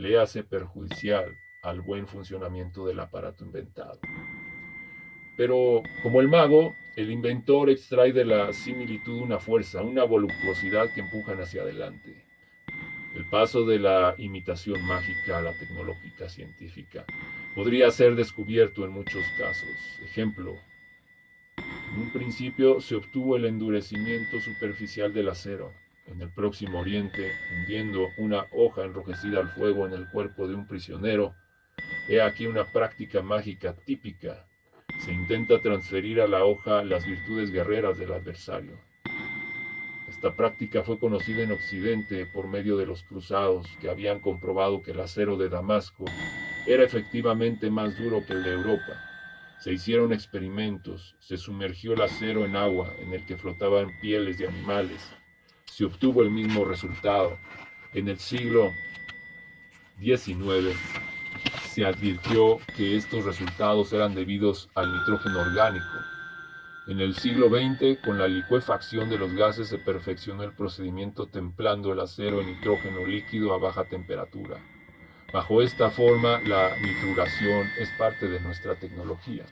le hace perjudicial al buen funcionamiento del aparato inventado. Pero como el mago, el inventor extrae de la similitud una fuerza, una voluptuosidad que empujan hacia adelante. El paso de la imitación mágica a la tecnológica científica podría ser descubierto en muchos casos. Ejemplo, en un principio se obtuvo el endurecimiento superficial del acero. En el Próximo Oriente, hundiendo una hoja enrojecida al fuego en el cuerpo de un prisionero, he aquí una práctica mágica típica. Se intenta transferir a la hoja las virtudes guerreras del adversario. Esta práctica fue conocida en Occidente por medio de los cruzados, que habían comprobado que el acero de Damasco era efectivamente más duro que el de Europa. Se hicieron experimentos, se sumergió el acero en agua en el que flotaban pieles de animales. Se obtuvo el mismo resultado. En el siglo XIX se advirtió que estos resultados eran debidos al nitrógeno orgánico. En el siglo XX, con la licuefacción de los gases, se perfeccionó el procedimiento templando el acero en nitrógeno líquido a baja temperatura. Bajo esta forma, la nituración es parte de nuestra tecnología.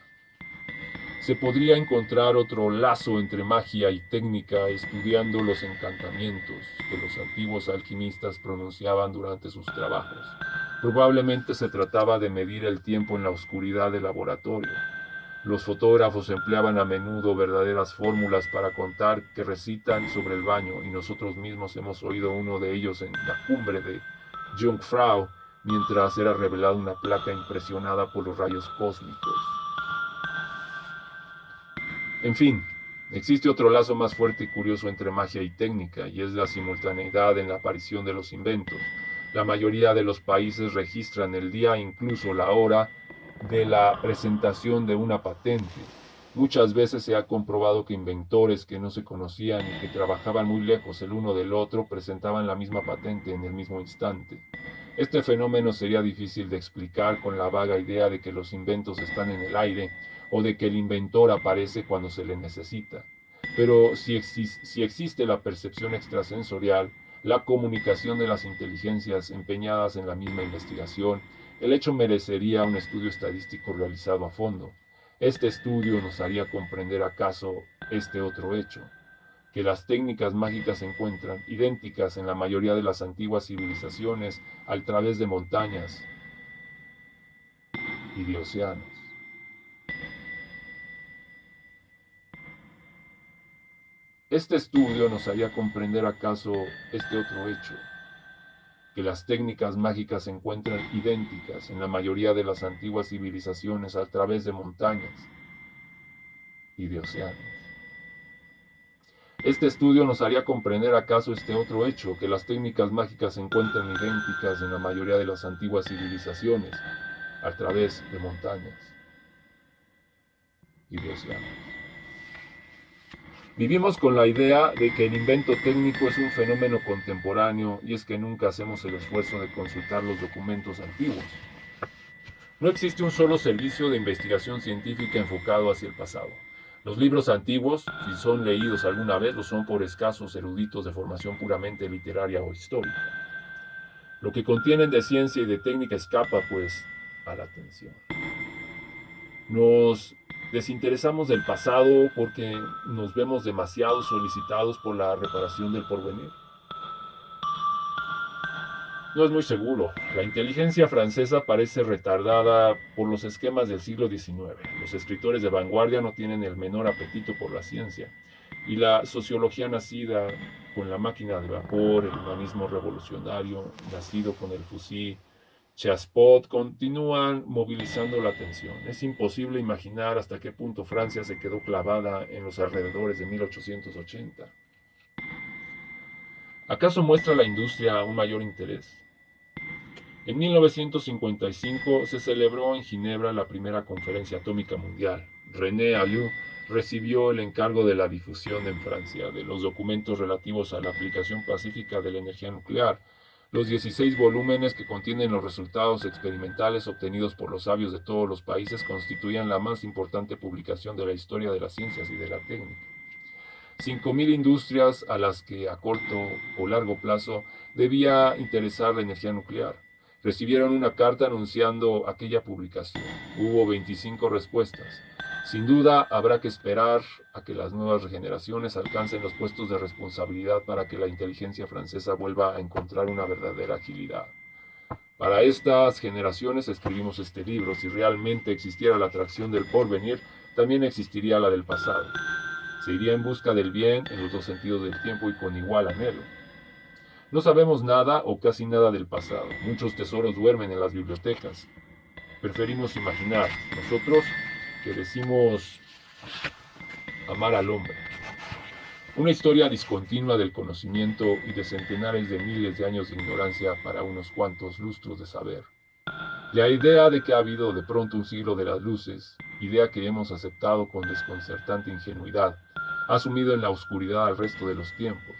Se podría encontrar otro lazo entre magia y técnica estudiando los encantamientos que los antiguos alquimistas pronunciaban durante sus trabajos. Probablemente se trataba de medir el tiempo en la oscuridad del laboratorio. Los fotógrafos empleaban a menudo verdaderas fórmulas para contar que recitan sobre el baño, y nosotros mismos hemos oído uno de ellos en la cumbre de Jungfrau mientras era revelada una placa impresionada por los rayos cósmicos. En fin, existe otro lazo más fuerte y curioso entre magia y técnica, y es la simultaneidad en la aparición de los inventos. La mayoría de los países registran el día, incluso la hora, de la presentación de una patente. Muchas veces se ha comprobado que inventores que no se conocían y que trabajaban muy lejos el uno del otro presentaban la misma patente en el mismo instante. Este fenómeno sería difícil de explicar con la vaga idea de que los inventos están en el aire o de que el inventor aparece cuando se le necesita. Pero si existe la percepción extrasensorial, la comunicación de las inteligencias empeñadas en la misma investigación, el hecho merecería un estudio estadístico realizado a fondo. Este estudio nos haría comprender acaso este otro hecho, que las técnicas mágicas se encuentran idénticas en la mayoría de las antiguas civilizaciones a través de montañas y de océanos. Este estudio nos haría comprender acaso este otro hecho, que las técnicas mágicas se encuentran idénticas en la mayoría de las antiguas civilizaciones a través de montañas y de océanos. Este estudio nos haría comprender acaso este otro hecho, que las técnicas mágicas se encuentran idénticas en la mayoría de las antiguas civilizaciones a través de montañas y de océanos. Vivimos con la idea de que el invento técnico es un fenómeno contemporáneo, y es que nunca hacemos el esfuerzo de consultar los documentos antiguos. No existe un solo servicio de investigación científica enfocado hacia el pasado. Los libros antiguos, si son leídos alguna vez, lo son por escasos eruditos de formación puramente literaria o histórica. Lo que contienen de ciencia y de técnica escapa, pues, a la atención. Nos desinteresamos del pasado porque nos vemos demasiado solicitados por la reparación del porvenir. No es muy seguro. La inteligencia francesa parece retardada por los esquemas del siglo XIX. Los escritores de vanguardia no tienen el menor apetito por la ciencia. Y la sociología nacida con la máquina de vapor, el humanismo revolucionario, nacido con el fusil Chassepot, continúan movilizando la atención. Es imposible imaginar hasta qué punto Francia se quedó clavada en los alrededores de 1880. ¿Acaso muestra la industria un mayor interés? En 1955 se celebró en Ginebra la primera conferencia atómica mundial. René Alloux recibió el encargo de la difusión en Francia de los documentos relativos a la aplicación pacífica de la energía nuclear. Los 16 volúmenes que contienen los resultados experimentales obtenidos por los sabios de todos los países constituían la más importante publicación de la historia de las ciencias y de la técnica. 5.000 industrias a las que a corto o largo plazo debía interesar la energía nuclear. recibieron una carta anunciando aquella publicación. Hubo 25 respuestas. Sin duda, habrá que esperar a que las nuevas generaciones alcancen los puestos de responsabilidad para que la inteligencia francesa vuelva a encontrar una verdadera agilidad. Para estas generaciones escribimos este libro. Si realmente existiera la atracción del porvenir, también existiría la del pasado. Se iría en busca del bien en los dos sentidos del tiempo y con igual anhelo. No sabemos nada o casi nada del pasado. Muchos tesoros duermen en las bibliotecas. Preferimos imaginar, nosotros que decimos amar al hombre. Una historia discontinua del conocimiento y de centenares de miles de años de ignorancia para unos cuantos lustros de saber. La idea de que ha habido de pronto un siglo de las luces, idea que hemos aceptado con desconcertante ingenuidad, ha sumido en la oscuridad al resto de los tiempos.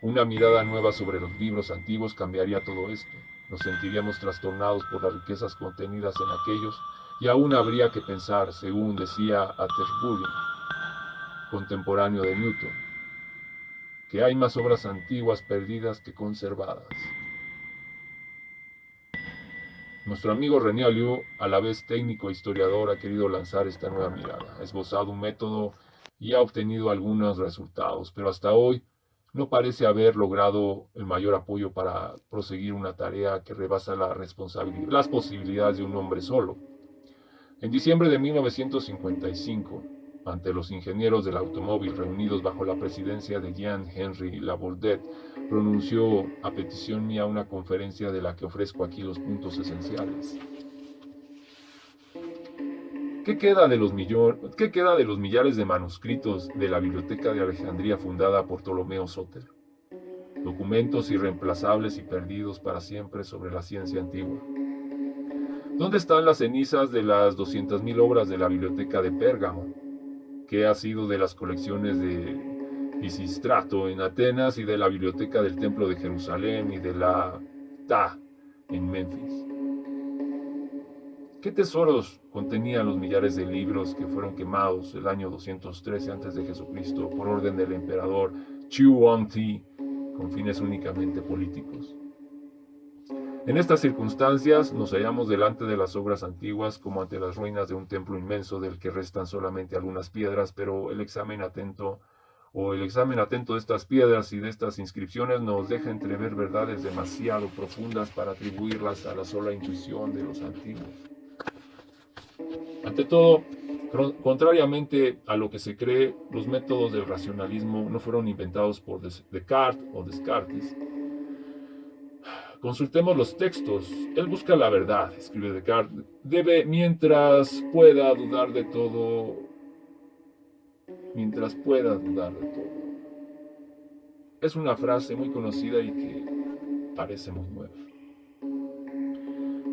Una mirada nueva sobre los libros antiguos cambiaría todo esto. Nos sentiríamos trastornados por las riquezas contenidas en aquellos y aún habría que pensar, según decía Atterbury, contemporáneo de Newton, que hay más obras antiguas perdidas que conservadas. Nuestro amigo René Alliot, a la vez técnico e historiador, ha querido lanzar esta nueva mirada, ha esbozado un método y ha obtenido algunos resultados, pero hasta hoy no parece haber logrado el mayor apoyo para proseguir una tarea que rebasa las posibilidades de un hombre solo. En diciembre de 1955, ante los ingenieros del automóvil reunidos bajo la presidencia de Jean-Henri Labourdette, pronunció a petición mía una conferencia de la que ofrezco aquí los puntos esenciales. ¿Qué queda de los millares de manuscritos de la Biblioteca de Alejandría fundada por Ptolomeo Sóter? Documentos irreemplazables y perdidos para siempre sobre la ciencia antigua. ¿Dónde están las cenizas de las 200.000 obras de la Biblioteca de Pérgamo? ¿Qué ha sido de las colecciones de Pisístrato en Atenas y de la Biblioteca del Templo de Jerusalén y de la Ta en Memphis? ¿Qué tesoros contenían los millares de libros que fueron quemados el año 213 a.C. por orden del emperador Chu Huangdi con fines únicamente políticos? En estas circunstancias nos hallamos delante de las obras antiguas como ante las ruinas de un templo inmenso del que restan solamente algunas piedras, pero el examen atento de estas piedras y de estas inscripciones nos deja entrever verdades demasiado profundas para atribuirlas a la sola intuición de los antiguos. Ante todo, contrariamente a lo que se cree, los métodos del racionalismo no fueron inventados por Descartes o Descartes. Consultemos los textos. Él busca la verdad, escribe Descartes. Debe, mientras pueda dudar de todo. Es una frase muy conocida y que parece muy nueva.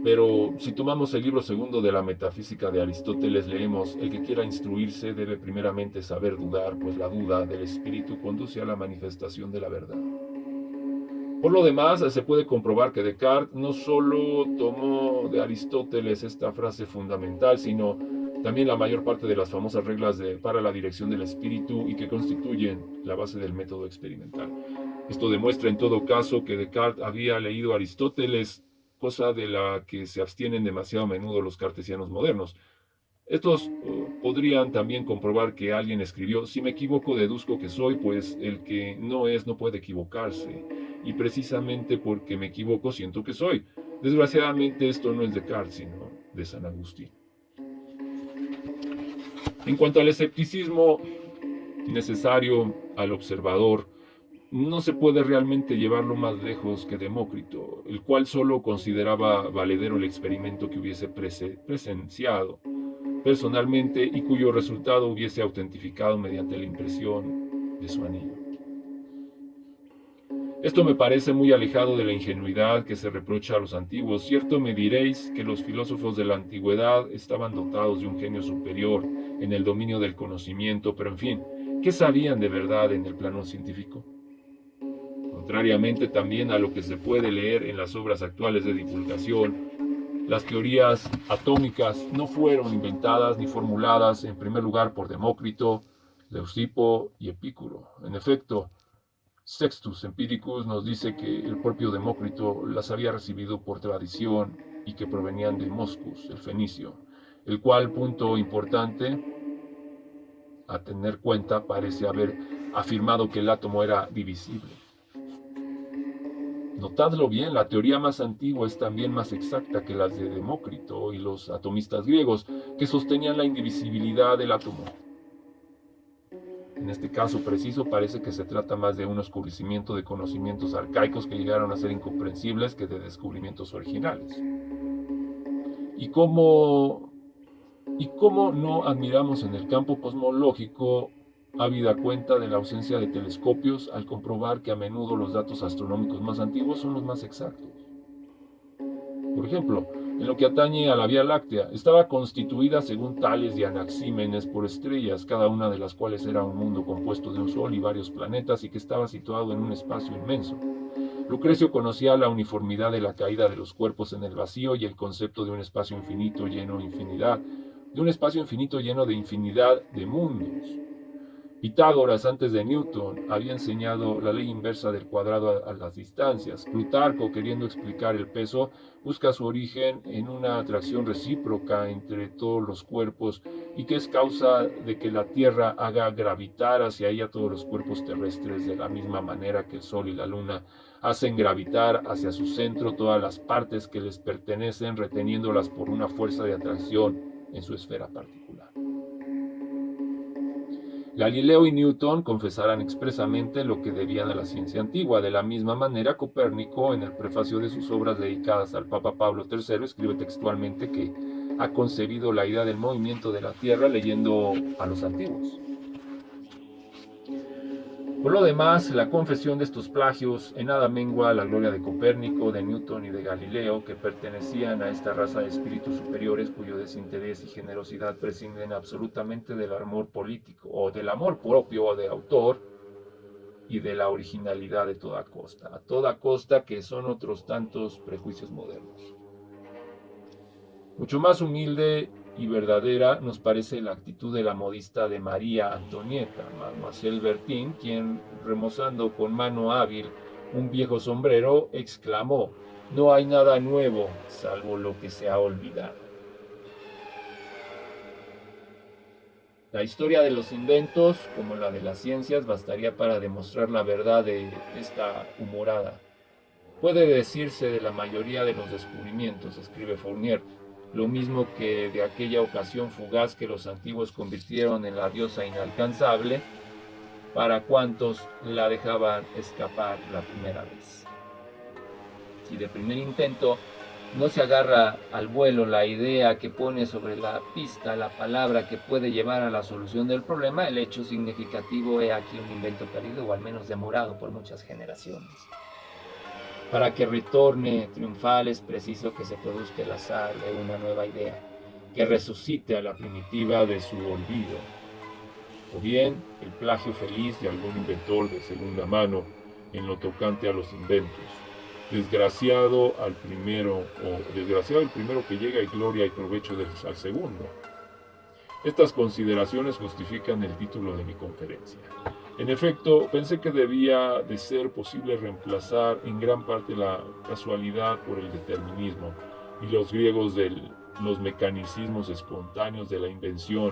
Pero si tomamos el libro segundo de la Metafísica de Aristóteles, leemos: el que quiera instruirse debe primeramente saber dudar, pues la duda del espíritu conduce a la manifestación de la verdad. Por lo demás, se puede comprobar que Descartes no solo tomó de Aristóteles esta frase fundamental, sino también la mayor parte de las famosas reglas para la dirección del espíritu y que constituyen la base del método experimental. Esto demuestra en todo caso que Descartes había leído a Aristóteles, cosa de la que se abstienen demasiado a menudo los cartesianos modernos. Estos podrían también comprobar que alguien escribió: si me equivoco deduzco que soy, pues el que no es no puede equivocarse, y precisamente porque me equivoco siento que soy. Desgraciadamente esto no es de Descartes, sino de San Agustín. En cuanto al escepticismo necesario al observador, no se puede realmente llevarlo más lejos que Demócrito, el cual solo consideraba valedero el experimento que hubiese presenciado personalmente y cuyo resultado hubiese autentificado mediante la impresión de su anillo. Esto me parece muy alejado de la ingenuidad que se reprocha a los antiguos. Cierto me diréis que los filósofos de la antigüedad estaban dotados de un genio superior en el dominio del conocimiento, pero en fin, ¿qué sabían de verdad en el plano científico? Contrariamente también a lo que se puede leer en las obras actuales de divulgación, las teorías atómicas no fueron inventadas ni formuladas en primer lugar por Demócrito, Leucipo y Epicuro. En efecto, Sextus Empiricus nos dice que el propio Demócrito las había recibido por tradición y que provenían de Moscus, el fenicio, el cual, punto importante a tener cuenta, parece haber afirmado que el átomo era divisible. Notadlo bien, la teoría más antigua es también más exacta que las de Demócrito y los atomistas griegos, que sostenían la indivisibilidad del átomo. En este caso preciso parece que se trata más de un oscurecimiento de conocimientos arcaicos que llegaron a ser incomprensibles que de descubrimientos originales. ¿Y cómo no admiramos en el campo cosmológico habida cuenta de la ausencia de telescopios al comprobar que a menudo los datos astronómicos más antiguos son los más exactos? Por ejemplo, en lo que atañe a la Vía Láctea, estaba constituida según Tales y Anaxímenes por estrellas, cada una de las cuales era un mundo compuesto de un sol y varios planetas y que estaba situado en un espacio inmenso. Lucrecio conocía la uniformidad de la caída de los cuerpos en el vacío y el concepto de un espacio infinito lleno de infinidad de mundos. Pitágoras, antes de Newton, había enseñado la ley inversa del cuadrado a las distancias. Plutarco, queriendo explicar el peso, busca su origen en una atracción recíproca entre todos los cuerpos y que es causa de que la Tierra haga gravitar hacia ella todos los cuerpos terrestres de la misma manera que el Sol y la Luna hacen gravitar hacia su centro todas las partes que les pertenecen, reteniéndolas por una fuerza de atracción en su esfera particular. Galileo y Newton confesaran expresamente lo que debían a la ciencia antigua. De la misma manera, Copérnico, en el prefacio de sus obras dedicadas al Papa Pablo III, escribe textualmente que ha concebido la idea del movimiento de la Tierra leyendo a los antiguos. Por lo demás, la confesión de estos plagios en nada mengua la gloria de Copérnico, de Newton y de Galileo, que pertenecían a esta raza de espíritus superiores cuyo desinterés y generosidad prescinden absolutamente del amor político o del amor propio de autor y de la originalidad de toda costa, a toda costa, que son otros tantos prejuicios modernos. Mucho más humilde y verdadera nos parece la actitud de la modista de María Antonieta, Mademoiselle Bertin, quien, remozando con mano hábil un viejo sombrero, exclamó: "No hay nada nuevo, salvo lo que se ha olvidado". La historia de los inventos, como la de las ciencias, bastaría para demostrar la verdad de esta humorada. Puede decirse de la mayoría de los descubrimientos, escribe Fournier, lo mismo que de aquella ocasión fugaz que los antiguos convirtieron en la diosa inalcanzable para cuantos la dejaban escapar la primera vez. Si de primer intento no se agarra al vuelo la idea que pone sobre la pista la palabra que puede llevar a la solución del problema, el hecho significativo es aquí un invento perdido o al menos demorado por muchas generaciones. Para que retorne triunfal es preciso que se produzca el azar de una nueva idea, que resucite a la primitiva de su olvido, o bien el plagio feliz de algún inventor de segunda mano en lo tocante a los inventos. Desgraciado el primero que llega y gloria y provecho al segundo. Estas consideraciones justifican el título de mi conferencia. En efecto, pensé que debía de ser posible reemplazar en gran parte la casualidad por el determinismo y los griegos los mecanicismos espontáneos de la invención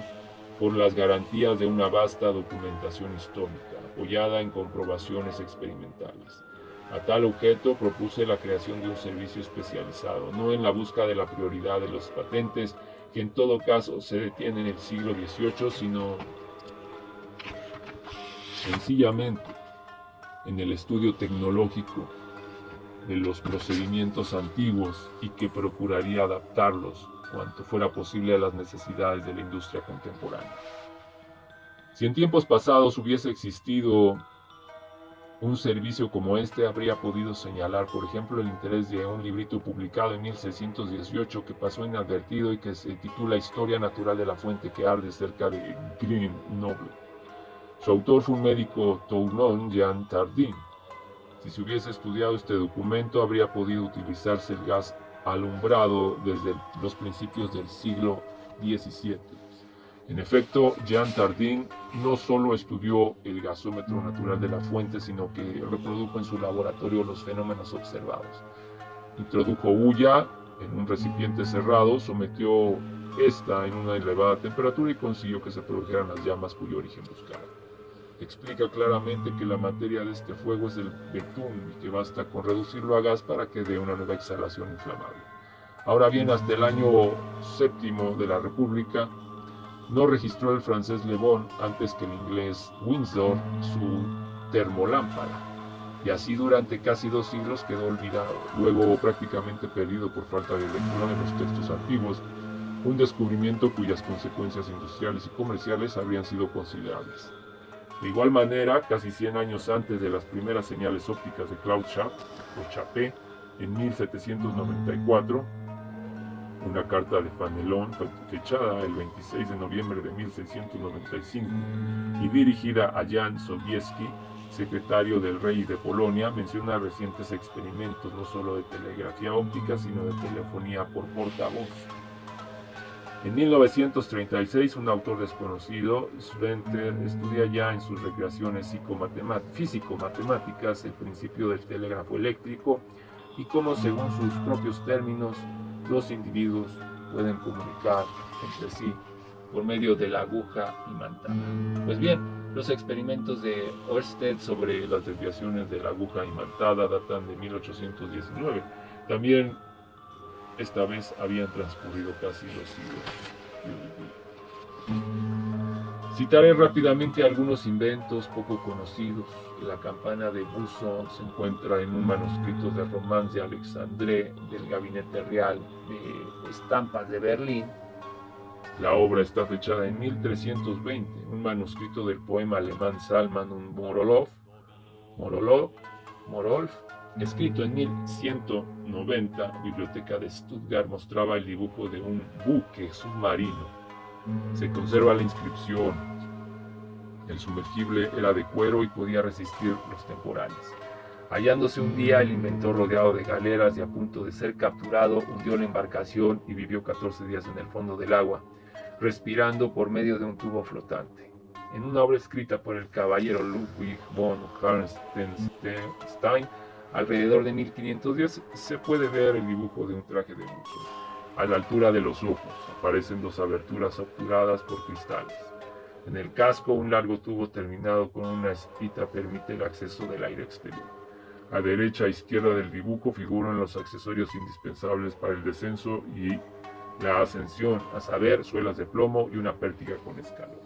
por las garantías de una vasta documentación histórica, apoyada en comprobaciones experimentales. A tal objeto propuse la creación de un servicio especializado, no en la busca de la prioridad de los patentes, que en todo caso se detiene en el siglo XVIII, sino sencillamente en el estudio tecnológico de los procedimientos antiguos y que procuraría adaptarlos cuanto fuera posible a las necesidades de la industria contemporánea. Si en tiempos pasados hubiese existido un servicio como este, habría podido señalar, por ejemplo, el interés de un librito publicado en 1618 que pasó inadvertido y que se titula Historia Natural de la Fuente que Arde, cerca de Grenoble. Su autor fue un médico Tournon Jean Tardin. Si se hubiese estudiado este documento, habría podido utilizarse el gas alumbrado desde los principios del siglo XVII. En efecto, Jean Tardin no solo estudió el gasómetro natural de la fuente, sino que reprodujo en su laboratorio los fenómenos observados. Introdujo hulla en un recipiente cerrado, sometió esta en una elevada temperatura y consiguió que se produjeran las llamas cuyo origen buscaba. Explica claramente que la materia de este fuego es el betún y que basta con reducirlo a gas para que dé una nueva exhalación inflamable. Ahora bien, hasta el año séptimo de la República, no registró el francés Le Bon antes que el inglés Windsor su termolámpara, y así durante casi 2 siglos quedó olvidado, luego prácticamente perdido por falta de lectura de los textos antiguos, un descubrimiento cuyas consecuencias industriales y comerciales habrían sido considerables. De igual manera, casi 100 años antes de las primeras señales ópticas de Claude Chappé, en 1794, una carta de Fanelón fechada el 26 de noviembre de 1695 y dirigida a Jan Sobieski, secretario del rey de Polonia, menciona recientes experimentos no solo de telegrafía óptica, sino de telefonía por portavoz. En 1936, un autor desconocido, Sventer, estudia ya en sus recreaciones físico-matemáticas el principio del telégrafo eléctrico y cómo, según sus propios términos, los individuos pueden comunicar entre sí por medio de la aguja imantada. Pues bien, los experimentos de Ørsted sobre las desviaciones de la aguja imantada datan de 1819. También esta vez habían transcurrido casi 2 siglos. Citaré rápidamente algunos inventos poco conocidos. La campana de Buson se encuentra en un manuscrito de Romance de Alexandre del Gabinete Real de Estampas de Berlín. La obra está fechada en 1320, un manuscrito del poema alemán Salman und Morolf, escrito en 1190, Biblioteca de Stuttgart, mostraba el dibujo de un buque submarino. Se conserva la inscripción. El sumergible era de cuero y podía resistir los temporales. Hallándose un día el inventor rodeado de galeras y a punto de ser capturado, hundió la embarcación y vivió 14 días en el fondo del agua, respirando por medio de un tubo flotante. En una obra escrita por el caballero Ludwig von Hartenstein, alrededor de 1510, se puede ver el dibujo de un traje de buzo. A la altura de los ojos aparecen 2 aberturas obturadas por cristales. En el casco, un largo tubo terminado con una espita permite el acceso del aire exterior. A derecha e izquierda del dibujo figuran los accesorios indispensables para el descenso y la ascensión, a saber, suelas de plomo y una pértiga con escalones.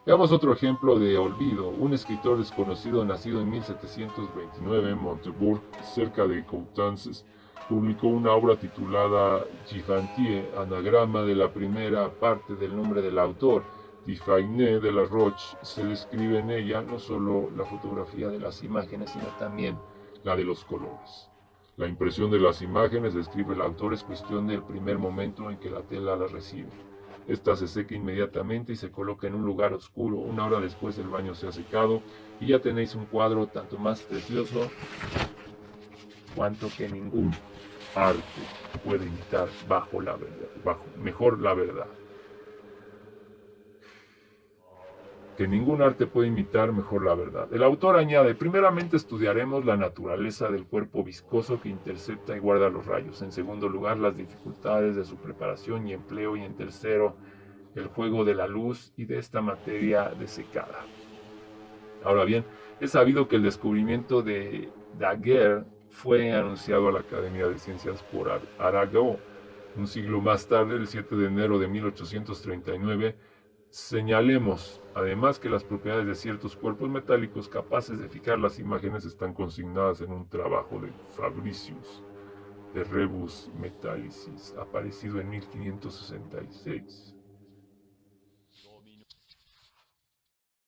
Veamos otro ejemplo de olvido. Un escritor desconocido nacido en 1729 en Montebourg, cerca de Coutances, publicó una obra titulada Giffantier, anagrama de la primera parte del nombre del autor. Dufayne de la Roche. Se describe en ella no solo la fotografía de las imágenes, sino también la de los colores. La impresión de las imágenes, describe el autor, es cuestión del primer momento en que la tela las recibe. Esta se seca inmediatamente y se coloca en un lugar oscuro. 1 hora después el baño se ha secado y ya tenéis un cuadro tanto más precioso cuanto que ningún arte puede imitar mejor la verdad. Que ningún arte puede imitar mejor la verdad. El autor añade: primeramente estudiaremos la naturaleza del cuerpo viscoso que intercepta y guarda los rayos. En segundo lugar, las dificultades de su preparación y empleo. Y en tercero, el juego de la luz y de esta materia desecada. Ahora bien, es sabido que el descubrimiento de Daguerre fue anunciado a la Academia de Ciencias por Arago. Un siglo más tarde, el 7 de enero de 1839, señalemos además que las propiedades de ciertos cuerpos metálicos capaces de fijar las imágenes están consignadas en un trabajo de Fabricius de Rebus Metallicis, aparecido en 1566.